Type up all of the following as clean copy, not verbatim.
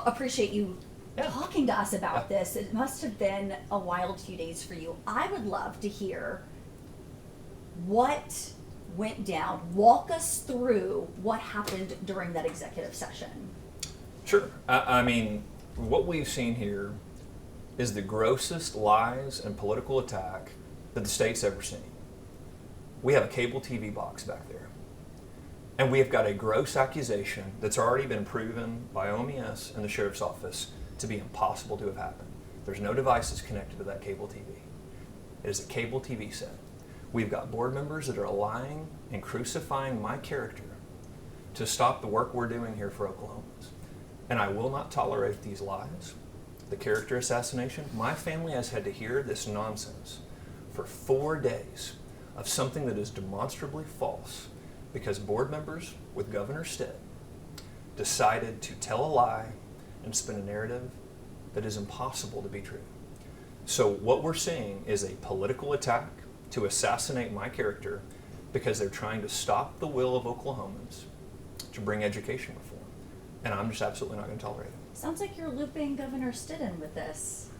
Appreciate you talking to us about this. It must have been a wild few days for you. I would love to hear what went down. Walk us through what happened during that executive session. Sure. I mean, what we've seen here is the grossest lies and political attack that the state's ever seen. We have a cable TV box back there. And we have got a gross accusation that's already been proven by OMS and the sheriff's office to be impossible to have happened. There's no devices connected to that cable TV. It is a cable TV set. We've got board members that are lying and crucifying my character to stop the work we're doing here for Oklahomans. And I will not tolerate these lies, the character assassination. My family has had to hear this nonsense for 4 days of something that is demonstrably false because board members with Governor Stitt decided to tell a lie and spin a narrative that is impossible to be true. So what we're seeing is a political attack to assassinate my character because they're trying to stop the will of Oklahomans to bring education reform. And I'm just absolutely not going to tolerate it. Sounds like you're looping Governor Stitt in with this.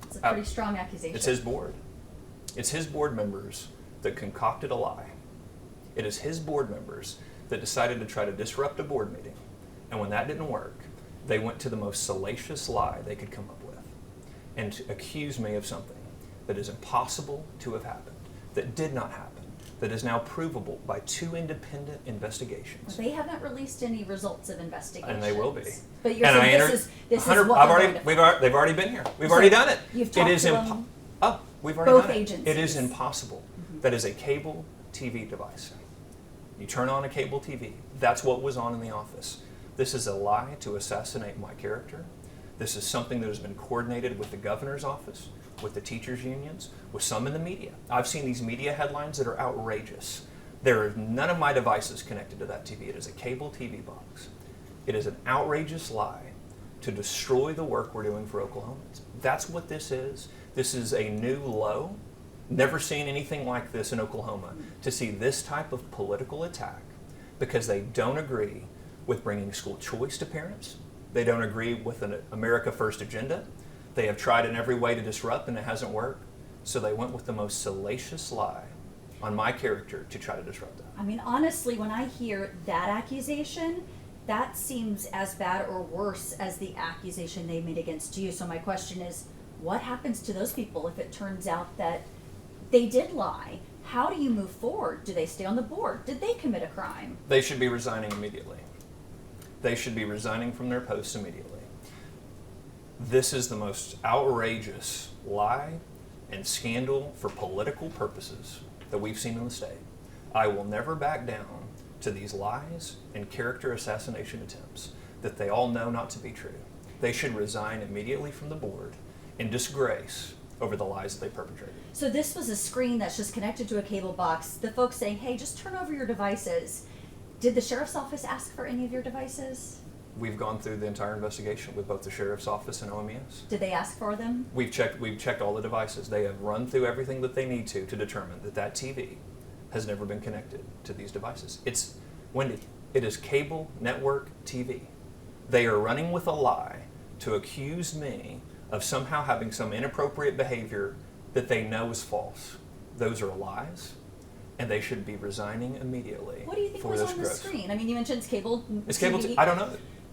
It's a pretty strong accusation. It's his board. It's his board members that concocted a lie. It is his board members that decided to try to disrupt a board meeting. And when that didn't work, they went to the most salacious lie they could come up with and to accuse me of something that is impossible to have happened, that did not happen, that is now provable by 2 independent investigations. They haven't released any results of investigations. And they will be. But you're saying this is what they've already been here. We've already done it. You've talked to them. We've already Both done it. agencies. It is impossible. Mm-hmm. That is a cable TV device. You turn on a cable TV. That's what was on in the office. This is a lie to assassinate my character. This is something that has been coordinated with the governor's office, with the teachers' unions, with some in the media. I've seen these media headlines that are outrageous. There are none of my devices connected to that TV. It is a cable TV box. It is an outrageous lie to destroy the work we're doing for Oklahomans. That's what this is. This is a new low. Never seen anything like this in Oklahoma, to see this type of political attack because they don't agree with bringing school choice to parents. They don't agree with an America First agenda. They have tried in every way to disrupt and it hasn't worked. So they went with the most salacious lie on my character to try to disrupt that. I mean, honestly, when I hear that accusation, that seems as bad or worse as the accusation they made against you. So my question is, what happens to those people if it turns out that they did lie? How do you move forward? Do they stay on the board? Did they commit a crime? They should be resigning immediately. They should be resigning from their posts immediately. This is the most outrageous lie and scandal for political purposes that we've seen in the state. I will never back down to these lies and character assassination attempts that they all know not to be true. They should resign immediately from the board in disgrace over the lies that they perpetrated. So this was a screen that's just connected to a cable box. The folks saying, hey, just turn over your devices. Did the sheriff's office ask for any of your devices? We've gone through the entire investigation with both the sheriff's office and OMS. Did they ask for them? We've checked all the devices. They have run through everything that they need to determine that that TV has never been connected to these devices. It's, Wendy, it is cable network TV. They are running with a lie to accuse me of somehow having some inappropriate behavior that they know is false. Those are lies, and they should be resigning immediately. What do you think was on the screen? I mean, you mentioned it's cable TV. It's cable TV. I don't know.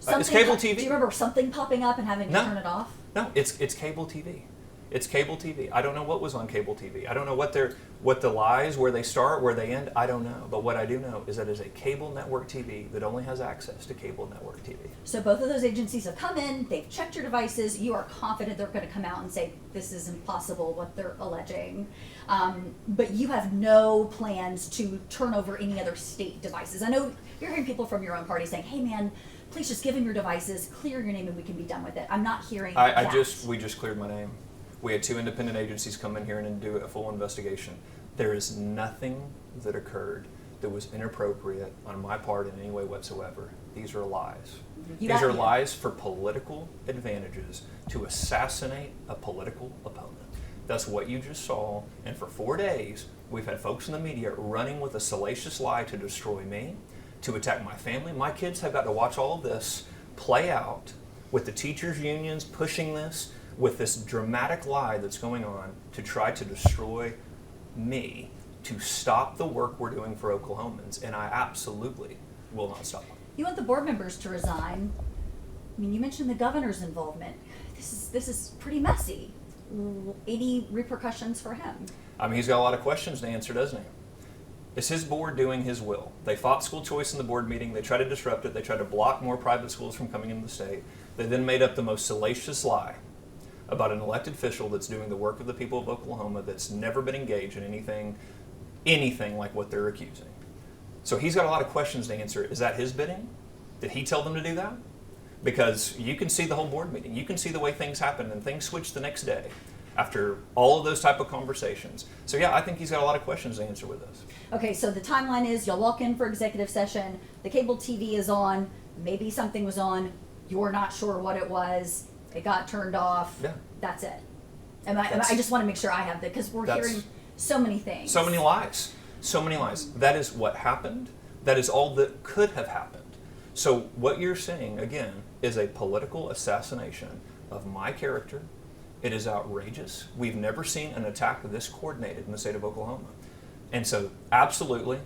It's cable TV. Do you remember something popping up and having to turn it off? No, it's cable TV. It's cable TV. I don't know what was on cable TV. I don't know what the lies, where they start, where they end. I don't know. But what I do know is that it's a cable network TV that only has access to cable network TV. So both of those agencies have come in, they've checked your devices, you are confident they're going to come out and say this is impossible what they're alleging. But you have no plans to turn over any other state devices. I know you're hearing people from your own party saying, hey man, please just give them your devices, clear your name and we can be done with it. I'm not hearing that. We just cleared my name. We had 2 independent agencies come in here and do a full investigation. There is nothing that occurred that was inappropriate on my part in any way whatsoever. These are lies. These are lies for political advantages to assassinate a political opponent. That's what you just saw. And for 4 days, we've had folks in the media running with a salacious lie to destroy me, to attack my family. My kids have got to watch all of this play out with the teachers' unions pushing this, with this dramatic lie that's going on to try to destroy me, to stop the work we're doing for Oklahomans, and I absolutely will not stop. You want the board members to resign. I mean, you mentioned the governor's involvement. This is pretty messy. Any repercussions for him? I mean, he's got a lot of questions to answer, doesn't he? Is his board doing his will? They fought school choice in the board meeting. They tried to disrupt it. They tried to block more private schools from coming into the state. They then made up the most salacious lie about an elected official that's doing the work of the people of Oklahoma that's never been engaged in anything like what they're accusing. So he's got a lot of questions to answer. Is that his bidding? Did he tell them to do that? Because you can see the whole board meeting. You can see the way things happen, and things switch the next day after all of those type of conversations. So yeah, I think he's got a lot of questions to answer with this. Okay, so the timeline is you'll walk in for executive session, the cable TV is on, maybe something was on, you're not sure what it was, it got turned off, Yeah. That's it. I just want to make sure I have that, because we're hearing so many things. So many lies. So many lies. That is what happened. That is all that could have happened. So what you're seeing, again, is a political assassination of my character. It is outrageous. We've never seen an attack this coordinated in the state of Oklahoma. And so absolutely,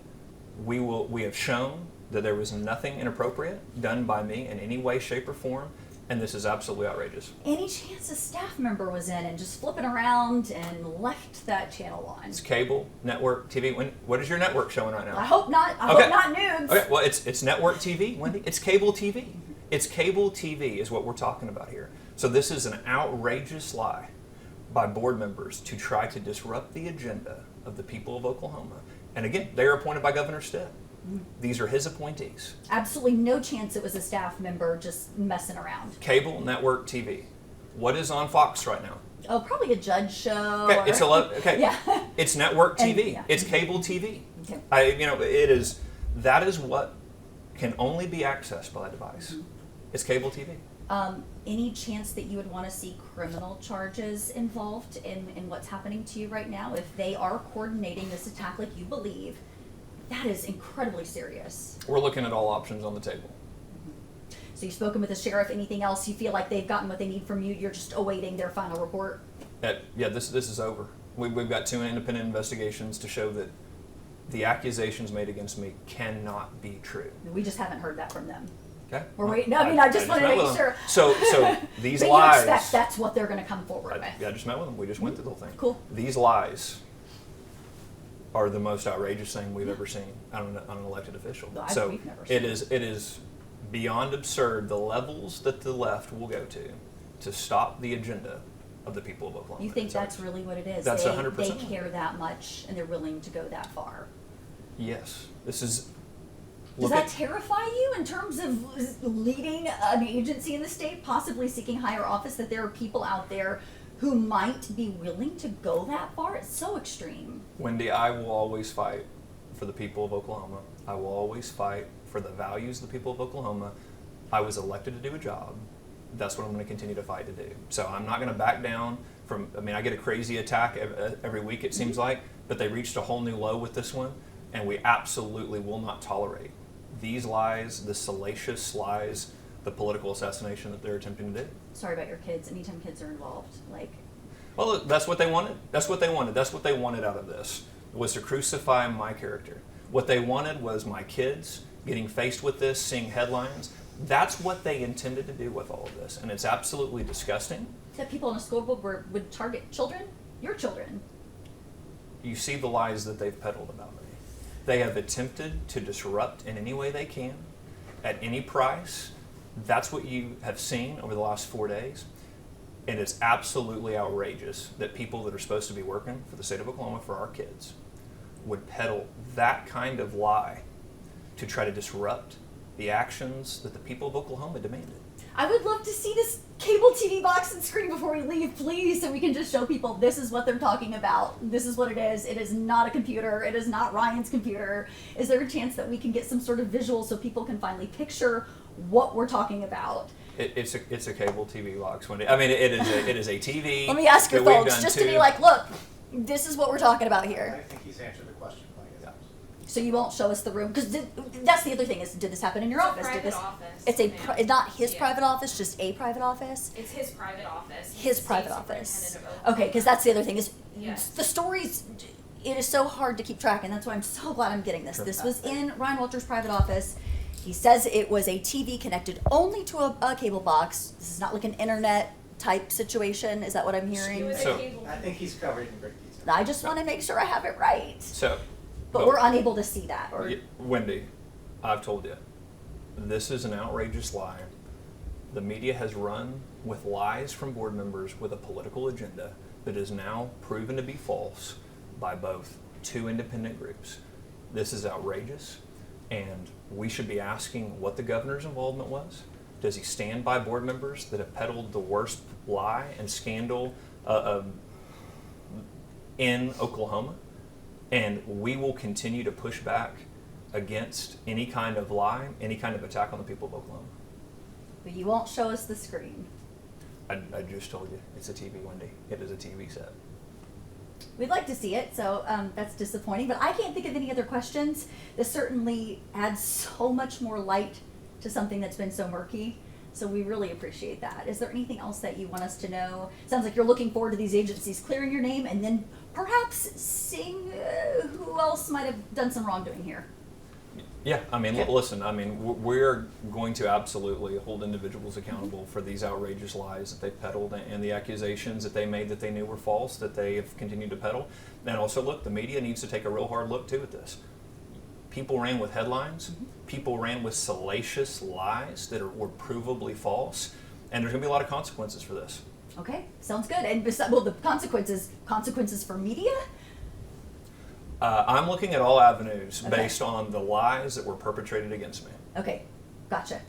we have shown that there was nothing inappropriate done by me in any way, shape, or form, and this is absolutely outrageous. Any chance a staff member was in and just flipping around and left that channel on? It's cable, network, TV. What is your network showing right now? I hope not. I hope not news. Okay, well, it's network TV, Wendy. It's cable TV. It's cable TV is what we're talking about here. So this is an outrageous lie by board members to try to disrupt the agenda of the people of Oklahoma. And again, they are appointed by Governor Stitt. These are his appointees. Absolutely no chance it was a staff member just messing around. Cable, network, TV. What is on Fox right now? Oh, probably a judge show. Okay, it's Yeah. It's network TV. And, yeah. It's cable TV. Okay. That is what can only be accessed by a device. Mm-hmm. It's cable TV. Any chance that you would want to see criminal charges involved in what's happening to you right now? If they are coordinating this attack like you believe, that is incredibly serious. We're looking at all options on the table. So you've spoken with the sheriff. Anything else you feel like they've gotten what they need from you? You're just awaiting their final report? This is over. We've got 2 independent investigations to show that the accusations made against me cannot be true. We just haven't heard that from them. Okay. We're waiting. No, I just wanted to make sure. So these but lies. You expect that's what they're going to come forward with. I just met with them. We just went through the whole thing. Cool. These lies are the most outrageous thing we've ever seen on an elected official. No, we've never seen it is beyond absurd the levels that the left will go to stop the agenda of the people of Oklahoma. You think that's really what it is? That's 100%. They care that much and they're willing to go that far. Yes. This is. Does that terrify you in terms of leading an agency in the state, possibly seeking higher office, that there are people out there who might be willing to go that far? It's so extreme. Wendy, I will always fight for the people of Oklahoma. I will always fight for the values of the people of Oklahoma. I was elected to do a job. That's what I'm going to continue to fight to do. So I'm not going to back down from, I get a crazy attack every week, it seems like, but they reached a whole new low with this one, and we absolutely will not tolerate these lies, the salacious lies, the political assassination that they're attempting to do. Sorry about your kids. Anytime kids are involved, Well, that's what they wanted. That's what they wanted. That's what they wanted out of this, was to crucify my character. What they wanted was my kids getting faced with this, seeing headlines. That's what they intended to do with all of this, and it's absolutely disgusting. That people on a school board would target children? Your children. You see the lies that they've peddled about me. They have attempted to disrupt in any way they can, at any price. That's what you have seen over the last 4 days. And it's absolutely outrageous that people that are supposed to be working for the state of Oklahoma for our kids would peddle that kind of lie to try to disrupt the actions that the people of Oklahoma demanded. I would love to see this cable TV box and screen before we leave, please, so we can just show people this is what they're talking about. This is what it is. It is not a computer. It is not Ryan's computer. Is there a chance that we can get some sort of visual so people can finally picture what we're talking about? It's a cable TV box, Wendy. It is a TV. Let me ask your folks, just to be like, look, this is what we're talking about here. I think he's answered the question. So you won't show us the room, because that's the other thing is, did this happen in your office? Did Private this? office. It's a ma'am. it's not his Yeah. private office, just a private office. It's his private office. He's His the private state office. superintendent of Okay, Oklahoma. because that's the other thing is Yes. the stories. It is so hard to keep track, and that's why I'm so glad I'm getting this. Sure. This was in Ryan Walters' private office. He says it was a TV connected only to a cable box. This is not like an internet type situation. Is that what I'm It hearing? was So- a cable. I think he's covered in great detail. I just want to make sure I have it right. So, But we're unable to see that. Or Wendy, I've told you, this is an outrageous lie. The media has run with lies from board members with a political agenda that is now proven to be false by both two independent groups. This is outrageous, and we should be asking what the governor's involvement was. Does he stand by board members that have peddled the worst lie and scandal in Oklahoma? And we will continue to push back against any kind of lie, any kind of attack on the people of Oklahoma. but you won't show us the screen. I just told you, it's a TV, Wendy. It is a TV set. We'd like to see it, so that's disappointing. But I can't think of any other questions. This certainly adds so much more light to something that's been so murky. So we really appreciate that. Is there anything else that you want us to know? Sounds like you're looking forward to these agencies clearing your name and then perhaps seeing who else might have done some wrongdoing here. Yeah, I mean, Okay. listen, I mean, we're going to absolutely hold individuals accountable for these outrageous lies that they peddled and the accusations that they made that they knew were false, that they have continued to peddle. And also, look, the media needs to take a real hard look, too, at this. People ran with headlines. People ran with salacious lies that were provably false. And there's going to be a lot of consequences for this. Okay, sounds good. And well, the consequences for media? I'm looking at all avenues Okay. based on the lies that were perpetrated against me. Okay, gotcha.